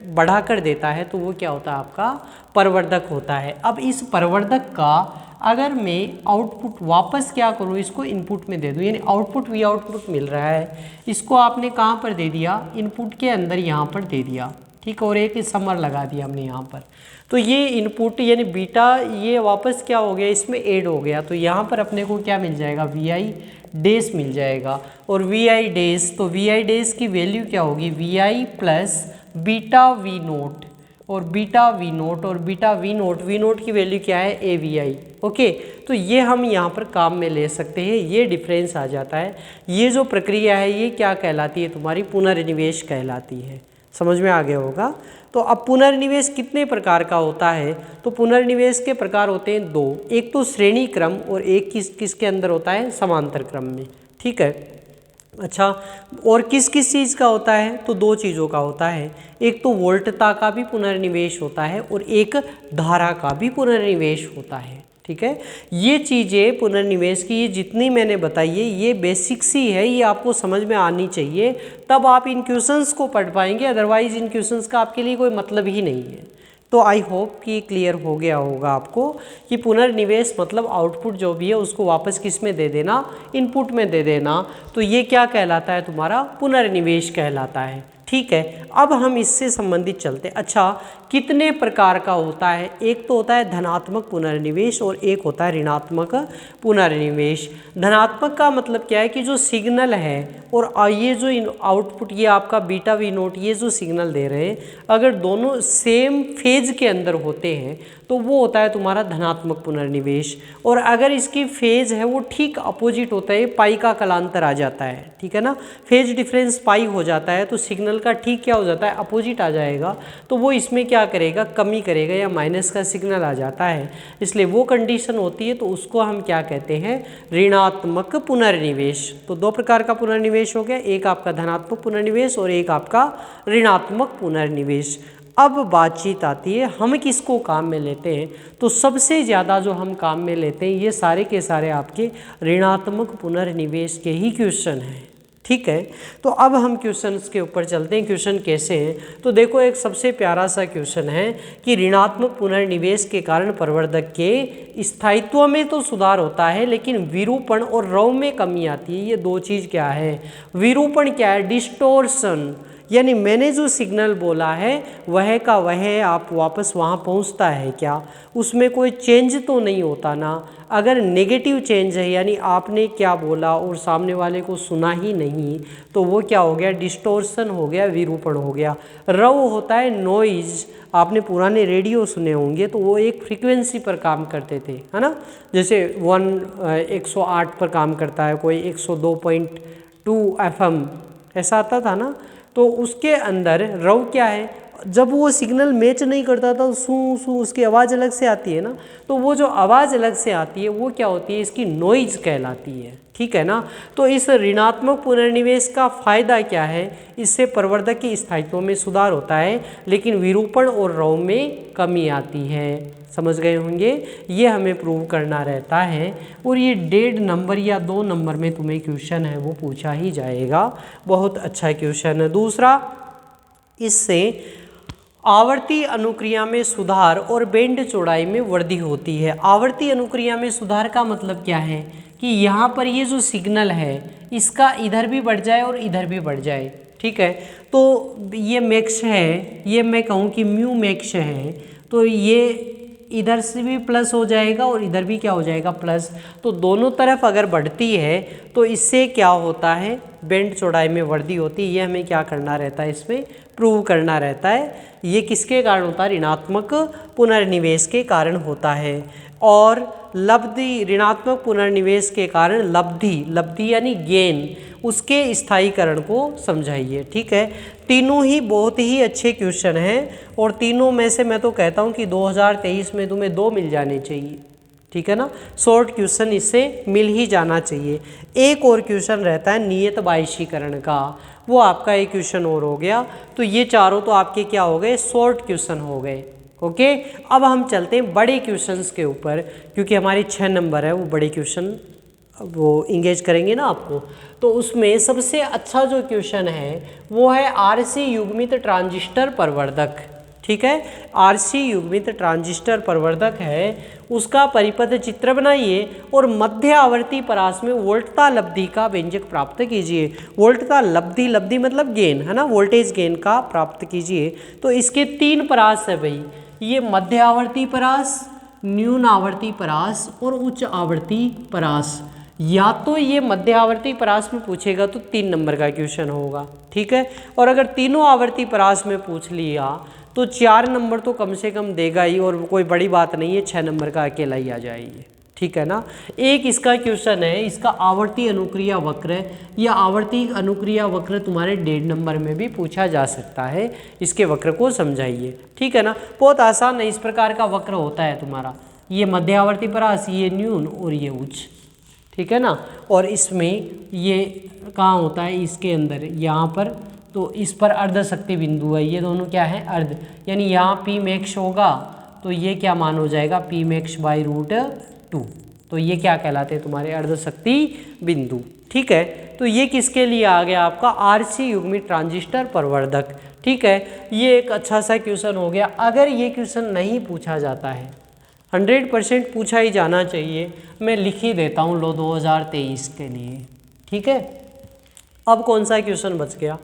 बढ़ा कर देता है तो वो क्या होता है आपका प्रवर्धक होता है। अब इस प्रवर्धक का अगर मैं आउटपुट वापस क्या करूँ, इसको इनपुट में दे दूँ, यानी आउटपुट वी आउटपुट मिल रहा है, इसको आपने कहाँ पर दे दिया, इनपुट के अंदर यहाँ पर दे दिया, ठीक, और एक समर लगा दिया हमने यहाँ पर। तो ये इनपुट यानी बीटा ये वापस क्या हो गया, इसमें ऐड हो गया, तो यहाँ पर अपने को क्या मिल जाएगा, वी आई डेस मिल जाएगा। और वी आई डेस, तो वी आई डेस की वैल्यू क्या होगी, V I plus beta V naught और बीटा वी नोट और बीटा वी नोट की वैल्यू क्या है, ए वी आई। ओके, तो ये हम यहाँ पर काम में ले सकते हैं, ये डिफरेंस आ जाता है। ये जो प्रक्रिया है ये क्या कहलाती है, तुम्हारी पुनर्निवेश कहलाती है। समझ में आ गया होगा। तो अब पुनर्निवेश कितने प्रकार का होता है, तो पुनर्निवेश के प्रकार होते हैं दो, एक तो श्रेणी क्रम और एक किसके अंदर होता है, समांतर क्रम में, ठीक है। अच्छा, और किस किस चीज़ का होता है, तो दो चीज़ों का होता है, एक तो वोल्टता का भी पुनर्निवेश होता है और एक धारा का भी पुनर्निवेश होता है, ठीक है। ये चीज़ें पुनर्निवेश की ये जितनी मैंने बताई है ये बेसिक्स ही है, ये आपको समझ में आनी चाहिए, तब आप इन क्वेश्चंस को पढ़ पाएंगे, अदरवाइज इन क्वेश्चंस का आपके लिए कोई मतलब ही नहीं है। तो आई होप कि क्लियर हो गया होगा आपको कि पुनर्निवेश मतलब आउटपुट जो भी है उसको वापस किस में दे देना, इनपुट में दे देना, तो ये क्या कहलाता है, तुम्हारा पुनर्निवेश कहलाता है, ठीक है। अब हम इससे संबंधित चलते हैं। अच्छा, कितने प्रकार का होता है, एक तो होता है धनात्मक पुनर्निवेश और एक होता है ऋणात्मक पुनर्निवेश। धनात्मक का मतलब क्या है कि जो सिग्नल है और ये जो आउटपुट ये आपका बीटा वी नोट ये जो सिग्नल दे रहे हैं, अगर दोनों सेम फेज के अंदर होते हैं तो वो होता है तुम्हारा धनात्मक पुनर्निवेश। और अगर इसकी फेज है वो ठीक अपोजिट होता है, पाई का कलांतर आ जाता है, ठीक है ना, फेज डिफरेंस पाई हो जाता है तो सिग्नल का ठीक क्या हो जाता है, अपोजिट आ जाएगा, तो वो इसमें क्या करेगा, कमी करेगा या माइनस का सिग्नल आ जाता है, इसलिए वो कंडीशन होती है, तो उसको हम क्या कहते हैं, ऋणात्मक पुनर्निवेश। तो दो प्रकार का पुनर्निवेश हो गया, एक आपका धनात्मक पुनर्निवेश और एक आपका ऋणात्मक पुनर्निवेश। अब बातचीत आती है हम किसको काम में लेते हैं, तो सबसे ज़्यादा जो हम काम में लेते हैं ये सारे के सारे आपके ऋणात्मक पुनर्निवेश के ही क्वेश्चन हैं, ठीक है। तो अब हम क्वेश्चंस के ऊपर चलते हैं, क्वेश्चन कैसे हैं, तो देखो एक सबसे प्यारा सा क्वेश्चन है कि ऋणात्मक पुनर्निवेश के कारण प्रवर्धक के स्थायित्व में तो सुधार होता है लेकिन विरूपण और रव में कमी आती है। ये दो चीज़ क्या है, विरूपण क्या है, डिस्टोर्शन, यानी मैंने जो सिग्नल बोला है वह का वह आप वापस वहाँ पहुँचता है क्या, उसमें कोई चेंज तो नहीं होता ना। अगर नेगेटिव चेंज है यानी आपने क्या बोला और सामने वाले को सुना ही नहीं, तो वो क्या हो गया, डिस्टोर्शन हो गया, विरूपण हो गया। रव होता है नॉइज, आपने पुराने रेडियो सुने होंगे तो वो एक फ्रीक्वेंसी पर काम करते थे, है ना, जैसे 108 पर काम करता है, कोई 102.2 FM ऐसा आता था ना, तो उसके अंदर रव क्या है, जब वो सिग्नल मैच नहीं करता था सू सू उसकी आवाज़ अलग से आती है ना, तो वो जो आवाज़ अलग से आती है वो क्या होती है, इसकी नॉइज कहलाती है, ठीक है ना। तो इस ऋणात्मक पुनर्निवेश का फ़ायदा क्या है, इससे प्रवर्धक की स्थायित्व में सुधार होता है लेकिन विरूपण और रव में कमी आती है। समझ गए होंगे, ये हमें प्रूव करना रहता है और ये 1.5 नंबर या 2 नंबर में तुम्हें क्वेश्चन है वो पूछा ही जाएगा, बहुत अच्छा क्वेश्चन है। दूसरा, इससे आवर्ती अनुक्रिया में सुधार और बैंड चौड़ाई में वृद्धि होती है। आवर्ती अनुक्रिया में सुधार का मतलब क्या है कि यहाँ पर ये जो सिग्नल है इसका इधर भी बढ़ जाए और इधर भी बढ़ जाए, ठीक है। तो ये मैक्स है, ये मैं कहूँ कि म्यू मैक्स है, तो ये इधर से भी प्लस हो जाएगा और इधर भी क्या हो जाएगा, प्लस। तो दोनों तरफ अगर बढ़ती है तो इससे क्या होता है, बैंड चौड़ाई में वृद्धि होती है। ये हमें क्या करना रहता है, इसमें प्रूव करना रहता है। ये किसके कारण होता है, ऋणात्मक पुनर्निवेश के कारण होता है। और लब्धि, ऋणात्मक पुनर्निवेश के कारण लब्धि यानी गेन, उसके स्थायीकरण को समझाइए, ठीक है। तीनों ही बहुत ही अच्छे क्वेश्चन हैं और तीनों में से मैं तो कहता हूँ कि 2023 में तुम्हें 2 मिल जाने चाहिए, ठीक है ना, शॉर्ट क्वेश्चन इससे मिल ही जाना चाहिए। एक और क्वेश्चन रहता है नियत बायशीकरण का, वो आपका एक क्वेश्चन और हो गया। तो ये चारों तो आपके क्या हो गए, शॉर्ट क्वेश्चन हो गए, ओके। अब हम चलते हैं बड़े क्वेश्चंस के ऊपर, क्योंकि हमारे 6 नंबर है वो बड़े क्वेश्चन वो इंगेज करेंगे ना आपको, तो उसमें सबसे अच्छा जो क्वेश्चन है वो है आरसी युग्मित ट्रांजिस्टर प्रवर्धक। ठीक है, आरसी युग्मित ट्रांजिस्टर प्रवर्धक है, उसका परिपथ चित्र बनाइए और मध्य आवर्ती परास में वोल्टता लब्धि का व्यंजक प्राप्त कीजिए। वोल्टता लब्धि, लब्धि मतलब गेन है ना, वोल्टेज गेन का प्राप्त कीजिए। तो इसके 3 परास है भाई, ये मध्य आवर्ती परास, न्यून आवर्ती परास और उच्च आवर्ती परास। या तो ये मध्य आवर्ती परास में पूछेगा तो 3 नंबर का क्वेश्चन होगा। ठीक है, और अगर तीनों आवर्ती परास में पूछ लिया तो 4 नंबर तो कम से कम देगा ही, और कोई बड़ी बात नहीं है, 6 नंबर का अकेला ही आ जाएगी। ठीक है ना। एक इसका क्वेश्चन है, इसका आवर्ती अनुक्रिया वक्र या आवर्ती अनुक्रिया वक्र तुम्हारे 1.5 नंबर में भी पूछा जा सकता है, इसके वक्र को समझाइए। ठीक है ना, बहुत आसान है, इस प्रकार का वक्र होता है तुम्हारा, ये मध्य आवर्ती परास, ये न्यून और ये उच्च। ठीक है ना, और इसमें ये कहाँ होता है, इसके अंदर यहाँ पर, तो इस पर अर्ध शक्ति बिंदु है, ये दोनों क्या है, अर्ध, यानी यहाँ पी मैक्स होगा तो ये क्या मान हो जाएगा, पी मैक्स बाई √2, तो ये क्या कहलाते हैं तुम्हारे अर्ध शक्ति बिंदु। ठीक है, तो ये किसके लिए आ गया आपका, आरसी युग्मित ट्रांजिस्टर प्रवर्धक। ठीक है, ये एक अच्छा सा क्वेश्चन हो गया। अगर ये क्वेश्चन नहीं पूछा जाता है, 100% पूछा ही जाना चाहिए, मैं लिख ही देता हूँ लो 2023 के लिए। ठीक है, अब कौन सा क्वेश्चन बच गया,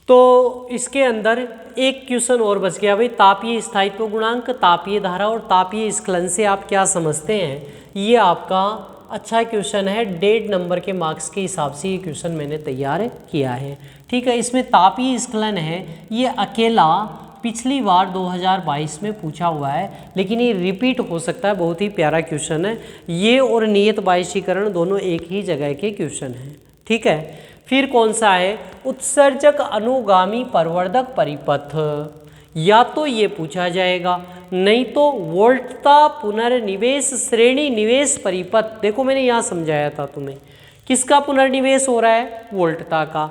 तो इसके अंदर एक क्वेश्चन और बच गया भाई, तापीय स्थायित्व गुणांक, तापीय धारा और तापीय स्खलन से आप क्या समझते हैं। ये आपका अच्छा क्वेश्चन है, 1.5 नंबर के मार्क्स के हिसाब से ये क्वेश्चन मैंने तैयार किया है। ठीक है, इसमें तापीय स्खलन है, ये अकेला पिछली बार 2022 में पूछा हुआ है, लेकिन ये रिपीट हो सकता है, बहुत ही प्यारा क्वेश्चन है। ये और नियत बाष्पीकरण दोनों एक ही जगह के क्वेश्चन हैं। ठीक है, फिर कौन सा है, उत्सर्जक अनुगामी प्रवर्धक परिपथ, या तो ये पूछा जाएगा, नहीं तो वोल्टता पुनर्निवेश श्रेणी निवेश परिपथ। देखो मैंने यहाँ समझाया था तुम्हें, किसका पुनर्निवेश हो रहा है, वोल्टता का,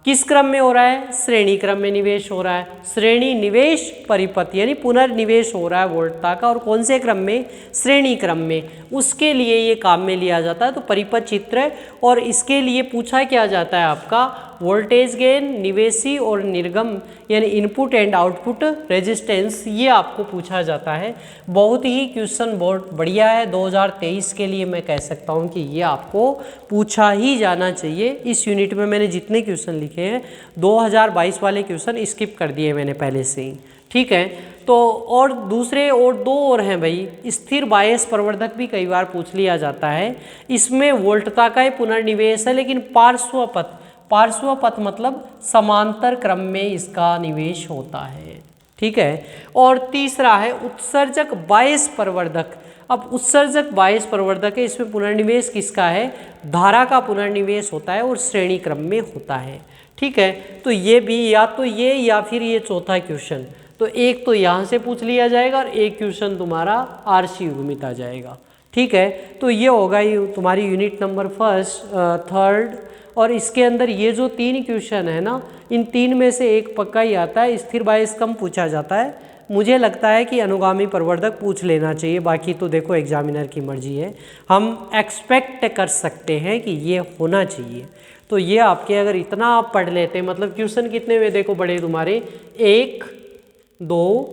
किस क्रम में हो रहा है, श्रेणी क्रम में निवेश हो रहा है, श्रेणी निवेश परिपथ यानी पुनर्निवेश हो रहा है वोल्टता का, और कौन से क्रम में, श्रेणी क्रम में, उसके लिए ये काम में लिया जाता है। तो परिपथ चित्र, और इसके लिए पूछा क्या जाता है आपका, वोल्टेज गेन, निवेशी और निर्गम यानी इनपुट एंड आउटपुट रेजिस्टेंस, ये आपको पूछा जाता है। बहुत ही क्वेश्चन बहुत बढ़िया है, 2023 के लिए मैं कह सकता हूँ कि ये आपको पूछा ही जाना चाहिए। इस यूनिट में मैंने जितने क्वेश्चन लिखे हैं, 2022 वाले क्वेश्चन स्किप कर दिए मैंने पहले से ही। ठीक है, तो और दूसरे और 2 और हैं भाई, स्थिर बायस प्रवर्धक भी कई बार पूछ लिया जाता है, इसमें वोल्टता का ही पुनर्निवेश है, लेकिन पार्श्वपथ, पार्श्वपथ मतलब समांतर क्रम में इसका निवेश होता है। ठीक है, और तीसरा है उत्सर्जक बायस प्रवर्धक। अब उत्सर्जक बायस प्रवर्धक है, इसमें पुनर्निवेश किसका है, धारा का पुनर्निवेश होता है और श्रेणी क्रम में होता है। ठीक है, तो ये भी या तो ये या फिर ये चौथा क्वेश्चन, तो एक तो यहाँ से पूछ लिया जाएगा और एक क्वेश्चन तुम्हारा आरसी युग्मित आ जाएगा। ठीक है, तो ये होगा तुम्हारी यूनिट नंबर 1, 3, और इसके अंदर ये जो 3 क्वेश्चन है ना, इन 3 में से एक पक्का ही आता है, स्थिर बायस कम पूछा जाता है। मुझे लगता है कि अनुगामी प्रवर्धक पूछ लेना चाहिए, बाकी तो देखो एग्जामिनर की मर्जी है, हम एक्सपेक्ट कर सकते हैं कि ये होना चाहिए। तो ये आपके अगर इतना आप पढ़ लेते, मतलब क्वेश्चन कितने में देखो बड़े तुम्हारे, 1, 2,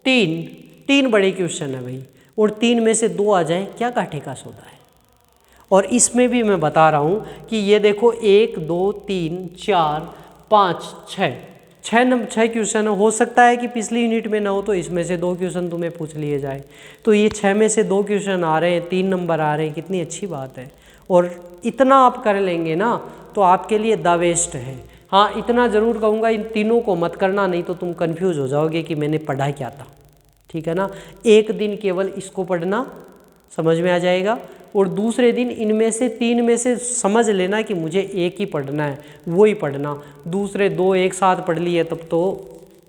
3 बड़े क्वेश्चन है भाई, और 3 में से 2 आ जाए, क्या काठे का सौदा है। और इसमें भी मैं बता रहा हूँ कि ये देखो 1, 2, 3, 4, 5, 6 क्वेश्चन हो सकता है कि पिछली यूनिट में ना हो, तो इसमें से 2 क्वेश्चन तुम्हें पूछ लिए जाए, तो ये 6 में से 2 क्वेश्चन आ रहे हैं, 3 नंबर आ रहे हैं, कितनी अच्छी बात है। और इतना आप कर लेंगे ना तो आपके लिए द बेस्ट है। हाँ, इतना ज़रूर कहूँगा, इन तीनों को मत करना, नहीं तो तुम कंफ्यूज हो जाओगे कि मैंने पढ़ा क्या था। ठीक है ना, एक दिन केवल इसको पढ़ना, समझ में आ जाएगा, और दूसरे दिन इनमें से 3 में से समझ लेना कि मुझे एक ही पढ़ना है, वो ही पढ़ना। दूसरे 2 एक साथ पढ़ लिए तब तो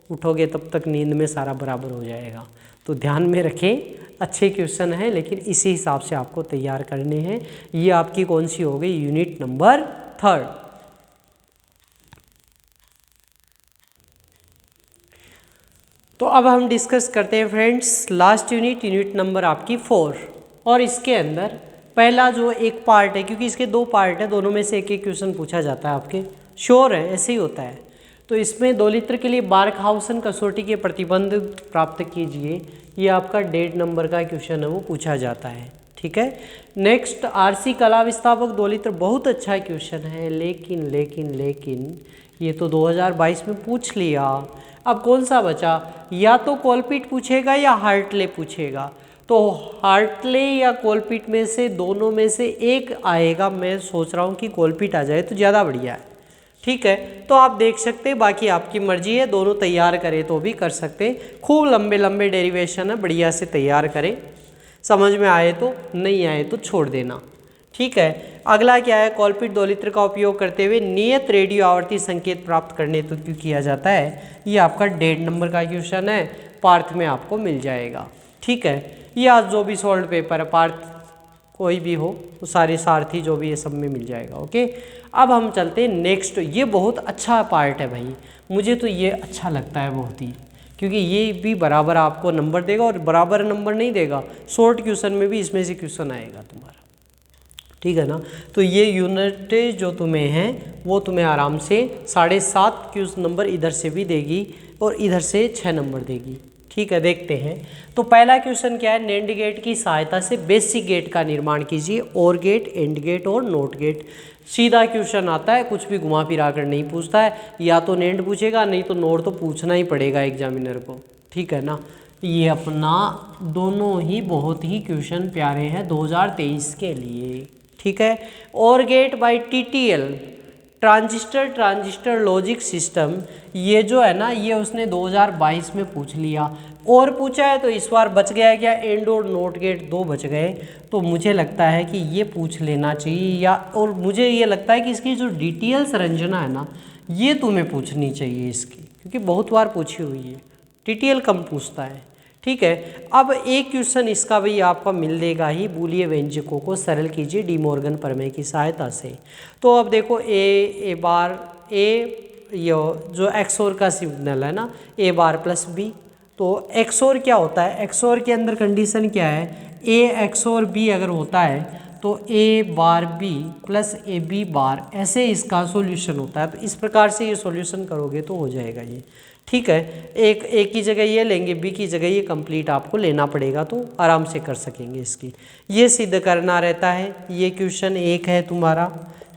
उठोगे, तब तक नींद में सारा बराबर हो जाएगा। तो ध्यान में रखें, अच्छे क्वेश्चन हैं, लेकिन इसी हिसाब से आपको तैयार करने हैं। ये आपकी कौन सी हो गई, यूनिट नंबर 3। तो अब हम डिस्कस करते हैं friends last unit, unit number आपकी 4, और इसके अंदर पहला जो एक पार्ट है, क्योंकि इसके 2 पार्ट है, दोनों में से एक एक क्वेश्चन पूछा जाता है आपके, श्योर है ऐसे ही होता है। तो इसमें 2 लीटर के लिए बार्कहाउसन कसौटी के प्रतिबंध प्राप्त कीजिए, ये आपका 1.5 नंबर का क्वेश्चन है, वो पूछा जाता है। ठीक है। नेक्स्ट आरसी कला विस्थापक 2 लीटर, बहुत अच्छा क्वेश्चन है, लेकिन ये तो 2022 में पूछ लिया। अब कौन सा बचा, या तो कोलपिट पूछेगा या हार्टले पूछेगा। तो हार्टले या कोलपिट में से दोनों में से एक आएगा। मैं सोच रहा हूँ कि कोलपिट आ जाए तो ज़्यादा बढ़िया है। ठीक है, तो आप देख सकते हैं, बाकी आपकी मर्जी है, दोनों तैयार करें तो भी कर सकते हैं। खूब लंबे लंबे डेरिवेशन है, बढ़िया से तैयार करें, समझ में आए तो, नहीं आए तो छोड़ देना। ठीक है। अगला क्या है, कोलपिट 2 लीटर का उपयोग करते हुए नियत रेडियो आवर्ती संकेत प्राप्त करने तो क्यों किया जाता है, ये आपका 1.5 नंबर का क्वेश्चन है, पार्थ में आपको मिल जाएगा। ठीक है। या जो भी सोल्ड पेपर है, पार्थ कोई भी हो, वो सारे सारथी जो भी है सब में मिल जाएगा। ओके, अब हम चलते हैं नेक्स्ट। ये बहुत अच्छा पार्ट है भाई, मुझे तो ये अच्छा लगता है बहुत ही, क्योंकि ये भी बराबर आपको नंबर देगा, और बराबर नंबर नहीं देगा, शॉर्ट क्वेश्चन में भी इसमें से क्वेश्चन आएगा तुम्हारा। ठीक है ना। तो ये यूनिट जो तुम्हें है वो तुम्हें आराम से 7.5 क्वेश्चन नंबर इधर से भी देगी और इधर से 6 नंबर देगी। ठीक है, देखते हैं। तो पहला क्वेश्चन क्या है, नेंड गेट की सहायता से बेसिक गेट का निर्माण कीजिए, और गेट, एंड गेट और नोट गेट। सीधा क्वेश्चन आता है, कुछ भी घुमा फिरा कर नहीं पूछता है, या तो नेंड पूछेगा, नहीं तो नोट तो पूछना ही पड़ेगा एग्जामिनर को। ठीक है ना। ये अपना दोनों ही बहुत ही क्वेश्चन प्यारे हैं 2023 के लिए। ठीक है। और gate by TTL, transistor logic system, ये जो है ना, ये उसने 2022 में पूछ लिया, और पूछा है तो इस बार बच गया क्या, एंड और नोट गेट 2 बच गए। तो मुझे लगता है कि ये पूछ लेना चाहिए, या और मुझे ये लगता है कि इसकी जो DTL संरचना है ना, ये तुम्हें पूछनी चाहिए इसकी, क्योंकि बहुत बार पूछी हुई है, TTL कम पूछता है। ठीक है। अब एक क्वेश्चन इसका भी आपका मिल देगा ही, बूलियन व्यंजकों को सरल कीजिए डी मॉर्गन प्रमेय की सहायता से। तो अब देखो ए बार, ये जो XOR का सिग्नल है ना, A बार प्लस B, तो XOR क्या होता है, XOR के अंदर कंडीशन क्या है, A XOR B अगर होता है तो A bar B plus AB बार, ऐसे इसका सॉल्यूशन होता है। तो इस प्रकार से ये सॉल्यूशन करोगे तो हो जाएगा ये। ठीक है। एक की जगह ये लेंगे, B की जगह ये कंप्लीट आपको लेना पड़ेगा, तो आराम से कर सकेंगे इसकी। ये सिद्ध करना रहता है। ये क्वेश्चन 1 है तुम्हारा,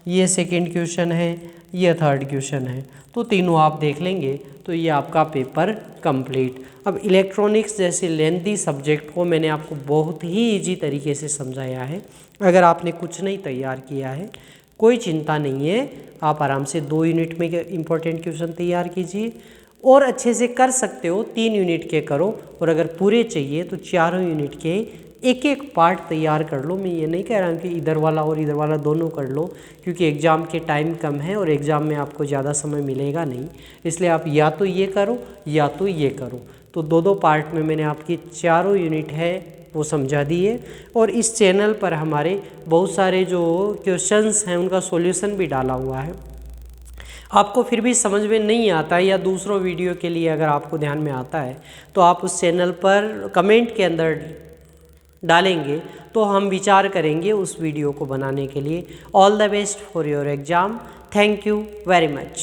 ये सेकंड क्वेश्चन है, ये थर्ड क्वेश्चन है, तो तीनों आप देख लेंगे तो ये आपका पेपर कंप्लीट। अब इलेक्ट्रॉनिक्स जैसे लेंथी सब्जेक्ट को मैंने आपको बहुत ही ईजी तरीके से समझाया है। अगर आपने कुछ नहीं तैयार किया है, कोई चिंता नहीं है, आप आराम से 2 यूनिट में इम्पोर्टेंट क्वेश्चन तैयार कीजिए, और अच्छे से कर सकते हो 3 यूनिट के करो, और अगर पूरे चाहिए तो 4 यूनिट के एक एक पार्ट तैयार कर लो। मैं ये नहीं कह रहा हूँ कि इधर वाला और इधर वाला दोनों कर लो, क्योंकि एग्ज़ाम के टाइम कम है और एग्ज़ाम में आपको ज़्यादा समय मिलेगा नहीं, इसलिए आप या तो ये करो या तो ये करो। तो 2-2 पार्ट में मैंने आपकी 4 यूनिट है वो समझा दिए, और इस चैनल पर हमारे बहुत सारे जो क्वेश्चंस हैं उनका सॉल्यूशन भी डाला हुआ है। आपको फिर भी समझ में नहीं आता है, या दूसरों वीडियो के लिए अगर आपको ध्यान में आता है, तो आप उस चैनल पर कमेंट के अंदर डालेंगे तो हम विचार करेंगे उस वीडियो को बनाने के लिए। All the best for your exam. Thank you very much.